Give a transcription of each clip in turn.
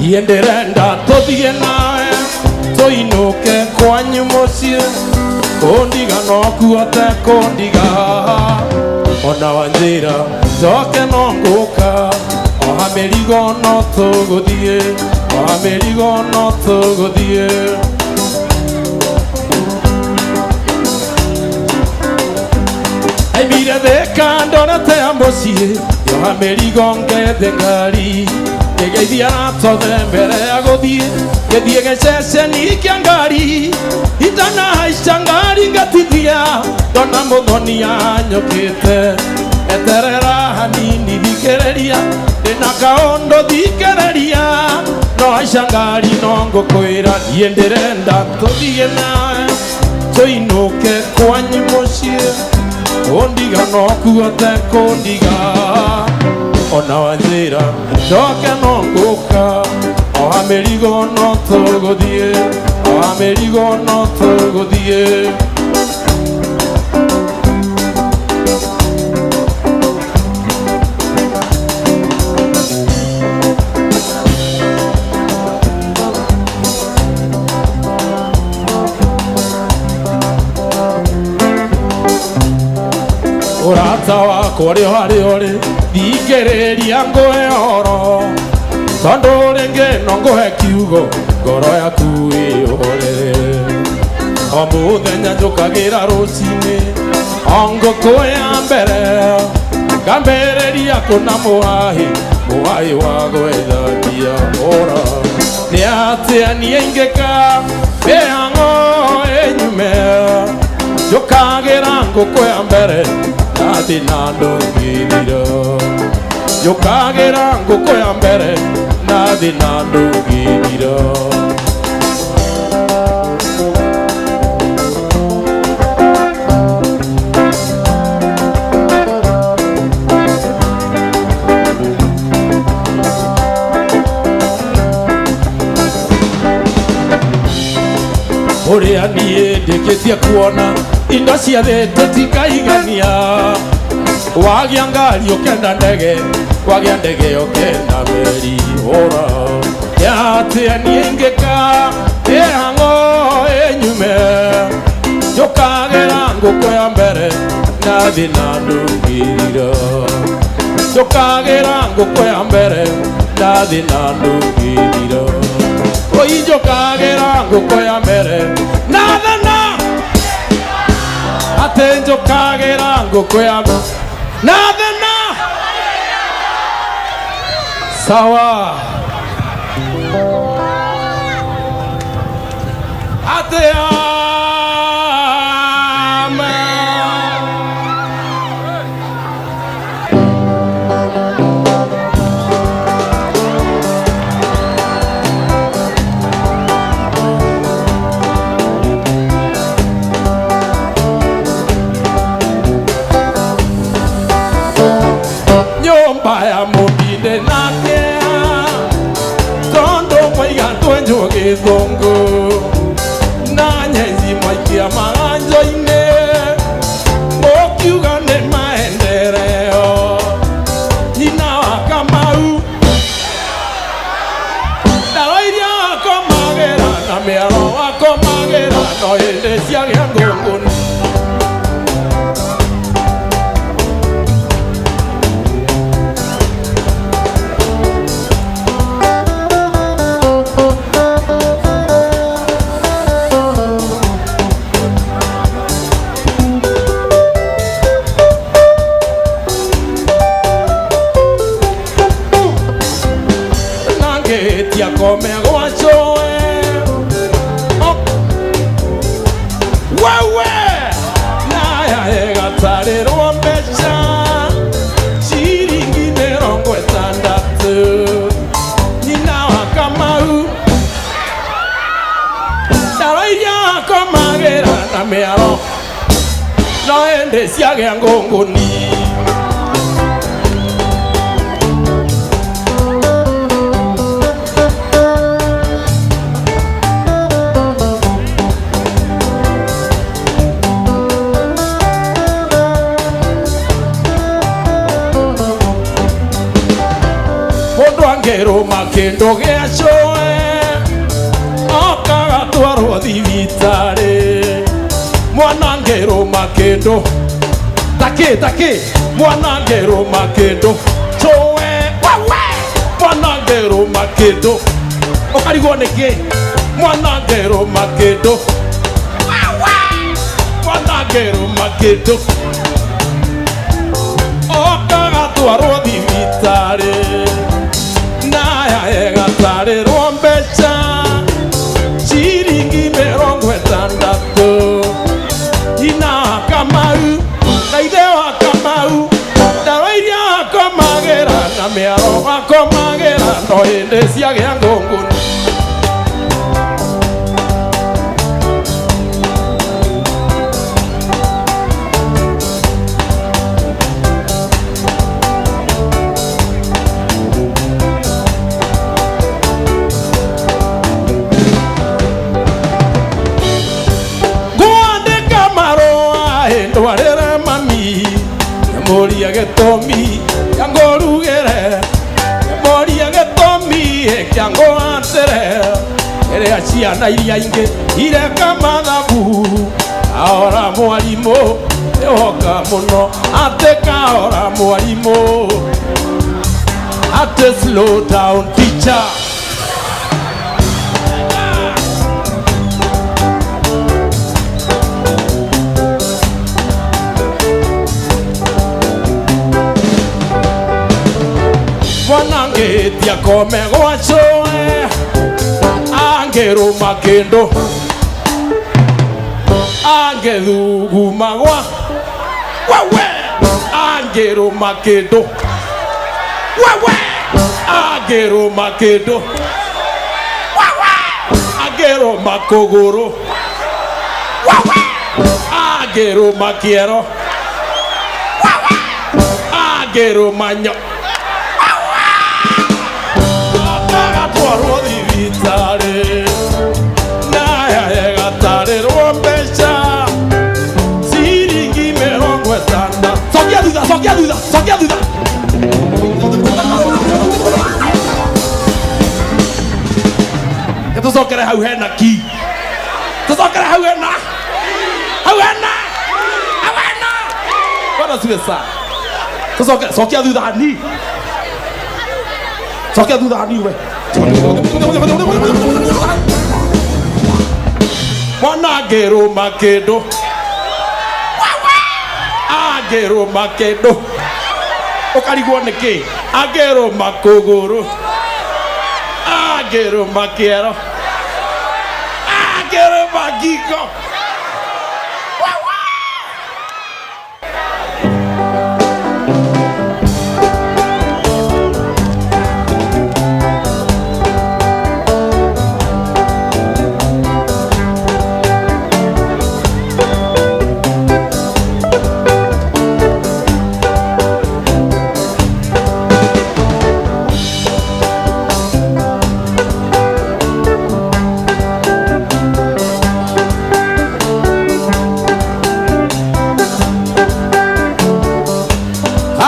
Yenderenda tothie nawe toinuke kwanyu mucie kundiga no kuote kundiga ona wanjira njoke no nguka oha mĩrigo no tũgũthiĩ oha mĩrigo no tũgũthiĩ aimire thĩka ndonete mũciĩ oha mĩrigo ngethe ngari ngĩgeithia ratothe mbere ya gũthiĩ ngĩthiĩ gĩceceni kĩa ngari itanahaica ngari ngatithia ndona mũthonia nyũkĩte eterera hanini thikĩrĩria ndĩna kaũndũ thikĩrĩria no haica ngari no ngũkwĩra thiĩ ndĩrenda tũthiĩ nawe tũinũke kwanyu mũciĩ kundiga no kuote kundiga ona wanjĩra njoke no ngũka oha mĩrigo no tũgũthiĩ oha mĩrigo no tũgũthiĩ ũrata wakwa rĩ harĩ ũrĩ thikĩrĩria ngũhe ũhoro tondũ rĩngĩ no ngũhe kiugo ngoro yaku ĩyũhorere o mũthenya njũkagĩra rũcinĩ o ngũkũ ya mbere ngambĩrĩria kũna mũhahĩ wa gwetha mbia ũra nĩ atĩa niĩ ingĩka mĩhang'o ĩnyume njũkagĩra ngũkũ ya mbere nathi na ndũngĩthira njũkagĩra ngũkũ ya mbere nathi na ndũngĩthira ũrĩa niĩ ndĩkĩtie kuona indo cia thĩ tũtikaigania wagĩa ngari ũkenda ndege wagĩa ndege ũkenda meri ũra nĩatĩa niĩ ingĩka mĩhang'o ĩnyume njũkagĩra ngũkũ ya mbere nathi na ndũngĩthira njũkagĩra ngũkũ ya mbere nathi na ndũngĩthira oi njũkagĩra ngũkũ ya mbere nathana atĩ njũkagĩra ngũkũ ya nathana sawa atĩ ya mũndinde nake tondũ mwaiga twenjwo gĩthũngũ na nyenzi mwaikia maganjo-inĩ mũkiuga nĩ maendereo nyina wa Kamau ndawa iria wakomagĩra na mĩaro wakomagĩra no hĩndĩ ciagĩa ngũngũni come guachoe wewe naya egatarĩrwo mbeca ciringi 60 nyina wa Kamau ndawa iria wakomagĩra na mĩaro no hĩndĩ ciagĩa ngũngũni Roma kĩndũ gĩacoe okagatwarwo thibitarĩ mwana ngĩrũma kĩndũ takĩ mwana ngĩrũma kĩndũ coe mwana ngĩrũma kĩndũ ũkarigwo nĩkĩ mwana ngĩrũma kĩndũ mwana ngĩrũma kĩndũ okagatwarwo thibitarĩ naya egatarĩrwo mbeca ciringi 60 ina Kamau na ithe wa Kamau ndawa iria akomagĩra na mĩaro akomagĩra no hĩndĩ ciagĩa ngũngũni ndwarĩre mami moria gĩtũmi kangorugĩre moria gĩtũmi kangwatĩre ĩrĩa ciana iria ingĩ ireka mathabu ahora mwarimũ ĩhoka mũno atĩ kahora mwarimũ atĩ slow down teacher wanangetia kome gwacoe angĩrũma kĩndũ angĩthuguma gwa wewe angĩrũma kĩndũ wewe angĩrũma kĩndũ wewe angĩrũma kũgũrũ wewe angĩrũma kĩero wewe angĩrũma nyo twarwo thibitarĩ naya egatarĩrwo mbeca ciringi 60 cokia thutha tũcokere hau hena ki tũcokere hau hena bwana siwe sana tũcokere cokia thutha hani we mwana ngĩrũma kĩndũ angĩrũma kĩndũ ũkarigwo nĩkĩ angĩrũma kũgũrũ angĩrũma kĩero angĩrũma ngingo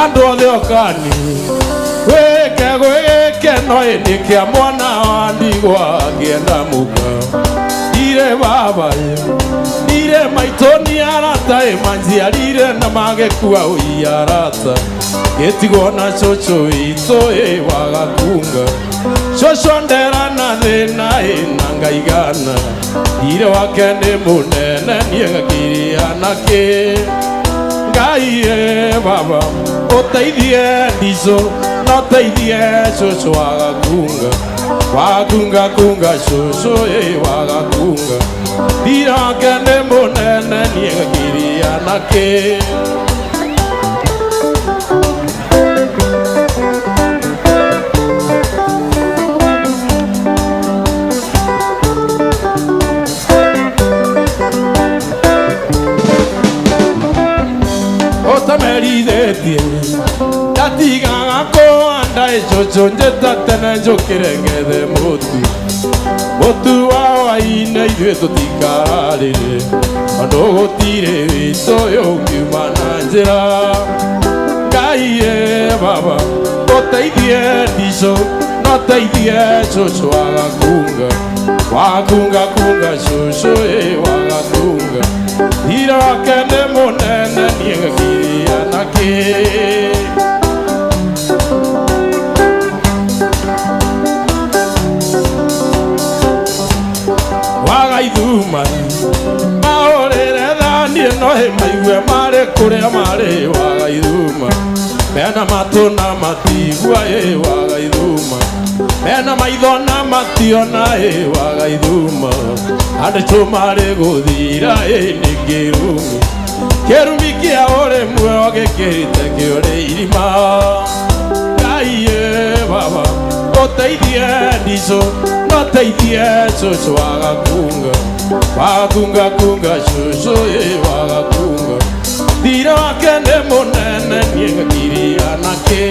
andũ okani gwĩke no ĩndĩ kĩa mwana wa ndigwa ngĩenda mũka ire baba ire maitũ nĩ arata manjiarire na magĩkua ũiarata gĩtigwo na cũcũ witũ wagakunga cũcũ ndera na thĩna na ngaigana ire wake nĩ mũnene niĩ ngakiria nakĩ Ngai baba ũteithie ndico na ũteithie cũcũ wagakunga cũcũ wagakunga thira wake nĩ mũnene niĩ ngakiria nakĩ otamerithitie ndatigaga kũhanda cũcũ njĩta tene njũkĩre ngethe mũtu wa hwaĩ-inĩ ithuĩ tũtikararĩrĩ ondũ gũtirĩ witũ ũngiuma na njĩra Ngai baba oteithie ndico noteithie cucu wakunga cucu wagakunga ira wake nĩ mũnene niĩ ngakiria nake wagaithuma maũrĩre thani ĩno maigue marĩ kũrĩa marĩ wagaithuma mena matũ na matigua wagaithuma mena maitho na mationa wagaithuma andũ marĩ gũthira nĩ kĩrumi kĩa ũrĩmwe gĩkĩrĩte kĩũrĩ irima Ngai baba oteithie ndico noteithie cucu wagakunga cucu wagakunga thira wake nĩ mũnene niĩ ngakiria nake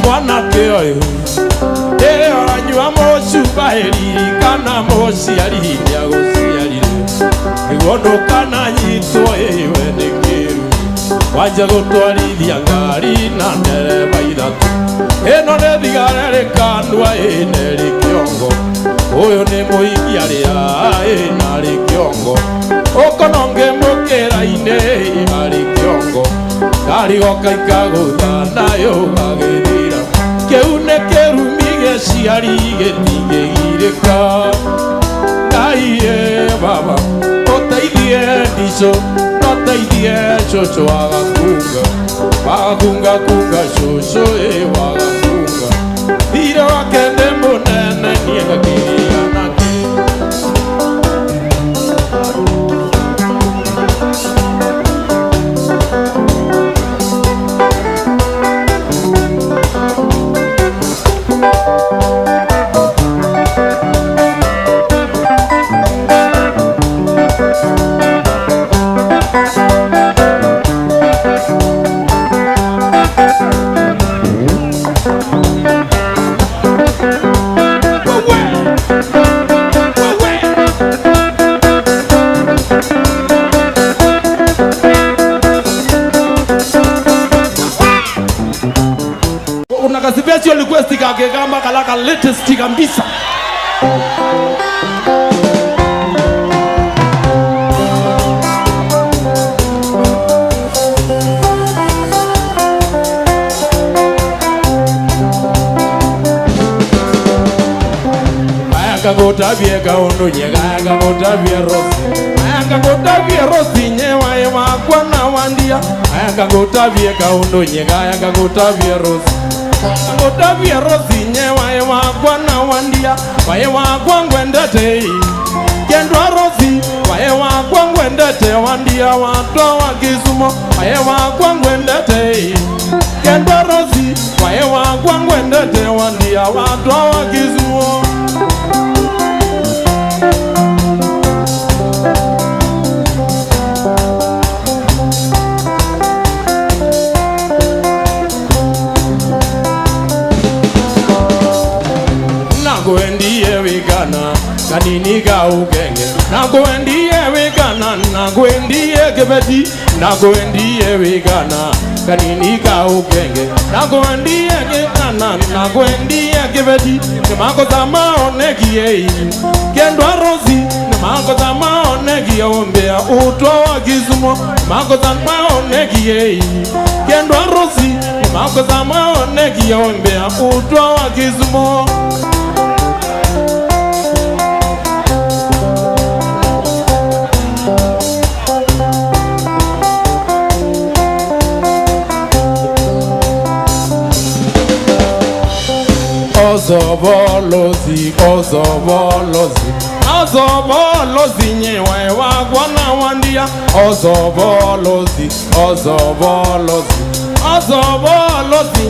mwanake ũyũ rĩrĩa ũranyua mũcumbaĩri kana mũciari nĩagũciarire nĩguo ndũkananyitwo we nĩ kĩru wanja gũtwarithia ngari na ndereba ithatũ ĩno nĩ thigara rĩkanua nerĩ kĩongo ũyũ nĩ mũikia rĩa narĩ kĩongo ũkononge mũkĩra-inĩ arĩ kĩongo ngari goka ikagũtha nayo gagĩthira kĩu nĩ kĩrumi gĩciari gĩtingĩgirĩka Ngai baba oteithie ndico noteithie cucu wagakunga cucu wagakunga thira wake nĩ mũnene niĩ ngakiria nake una special request kakegamba kalaka latest kabisa Gotavie gaundu nyega gotavie rosi nyewa wakwa na wandia gotavie gaundu nyega gotavie rosi nyewa wakwa na wandia wakwa ngwendete kendwa rosi wakwa ngwendete wandia watu wa Kisumu wakwa ngwendete kendwa rosi wakwa ngwendete wandia watu wa Kisumu Nakuendie wigana kanini ga ugenge nakuendie wigana nakuendie kebeti nakuendie wigana kanini ga ugenge nakuendie wigana nakuendie kebeti nemakosa maonekie kendwa rosi nemakosa maonekie ombea utwa wa Kisumu nemakosa maonekie kendwa rosi nemakosa maonekie ombea utwa wa Kisumu Ozobolozi nyewa wakwa na wandia Ozobolozi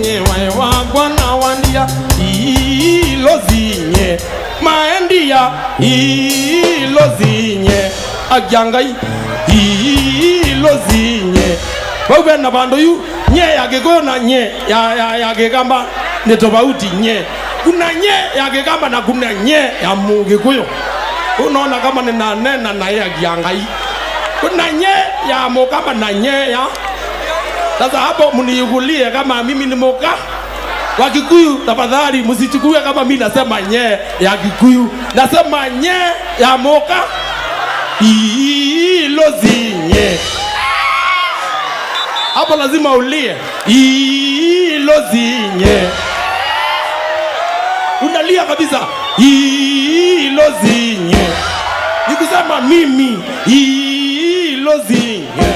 nyewa wakwa na wandia Ilozinye maendia Ilozinye Agyangai Ilozinye Wawe na bando yu nye ya Gikuyu na nye ya Gikamba ni tofauti. Nye kuna nye ya Gikamba na kuna nye ya Mugikuyu. Unaona kama ninanena na ya Kiangai. Kuna nye ya Mukamba na nye ya. Sasa hapo mniugulie kama mimi ni Muka wa Kikuyu. Tafadhali msichukue kama mimi nasema nye ya Kikuyu. Nasema nye ya Muka. Ilo zinye. Hapo lazima ulie. Ilo zinye. Unalia kabisa. Ilo zinye. Nikusema mimi. Ilo zinye.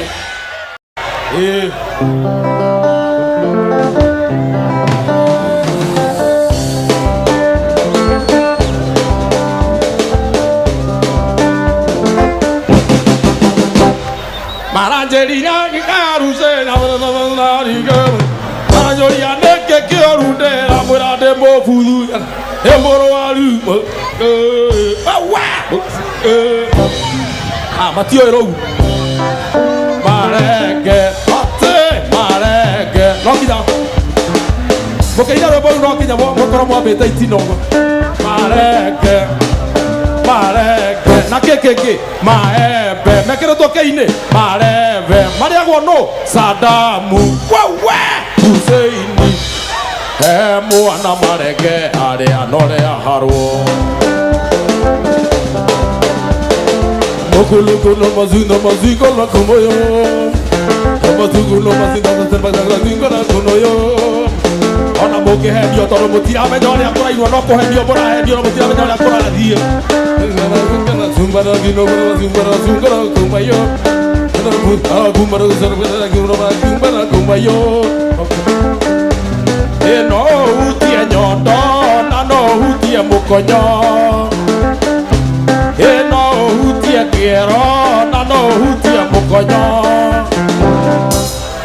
Marangelina kikaruse na na rigam. Marangelina neke kirude na murade mofudu. Emboro alu. Matio ero. Mareke, mareke. Lokida. Bokeida robo lokida bokoro mo beta itinongo. Mareke. Mareke. Na kekeke. Maebe. Mekero tokeine. Marebe. Maria gono. Sadamu. Wewe. Huseini. Mwana mareke. Are anore aharwo. Okulukuno mazino maziko la kumoyo. Mazuguno mazino maziko la kumoyo. Ona moke hedio toro mutira menyo ya kora ino noko hedio bora hedio mutira menyo ya kora dia. Zumbara gino zumbara kumoyo. Kumbara zumbara kumoyo. Eno utie nyondo na no utie mukonyo. Eno hutia kero na no hutia mukonyo.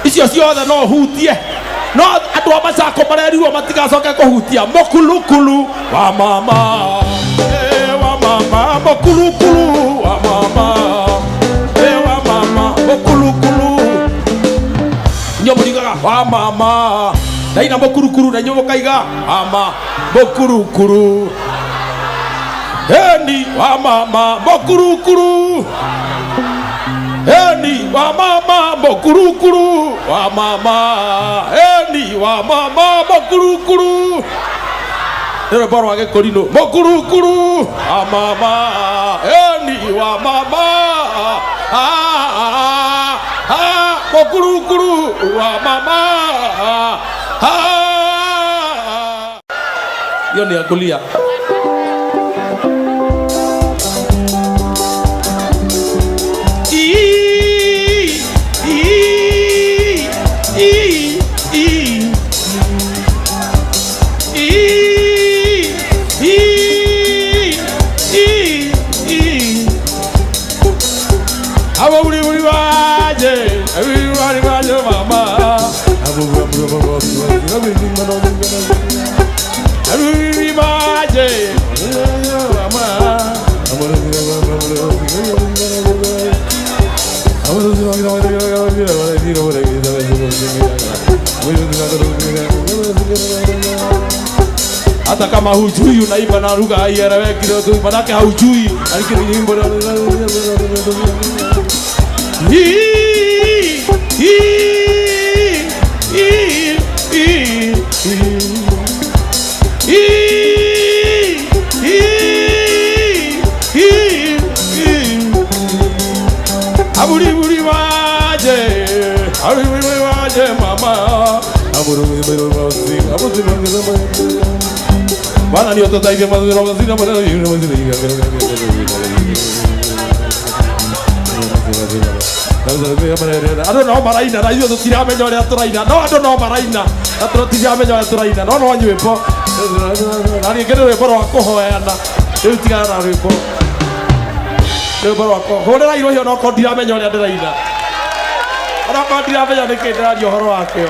Icio ciothe no hutie. No andu amacako mareriwo matigacoke kuhutia. Mokulukulu wa mama. Wa mama mokulukulu wa mama. Wa mama mokulukulu. Nyo muligaga wa mama. Daina mokulukulu na nyo mukaiga ama mokulukulu. Eni wa mama mokurukuru. Eni wa mama mokurukuru. Wa mama. Eni wa mama mokurukuru. Ere baro wage kolino mokurukuru. Wa mama. Eni wa mama. Mokurukuru. Wa mama. Yoni akulia. Hata kama hujui unaimba na lugha haieleweki kidogo, manake haujui alikiri nyimbo. Aburi mama. Bana ni ototai vya mazuri na zina bana ni mazuri. I don't know maraina na hiyo tutira menyo ya turaina. No I don't know maraina. Na tutira menyo ya turaina. No no anywe po. Nani kero we boro akohoyana. Riu tigana na riu po. Riu boro akoho. Hora iro hiyo no kondira menyo ya turaina. Ora kondira menyo ni kendra dio horo akio.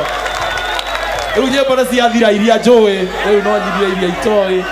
Riu nyembo cia thira iria njoe. Riu no nyiria iria itoi.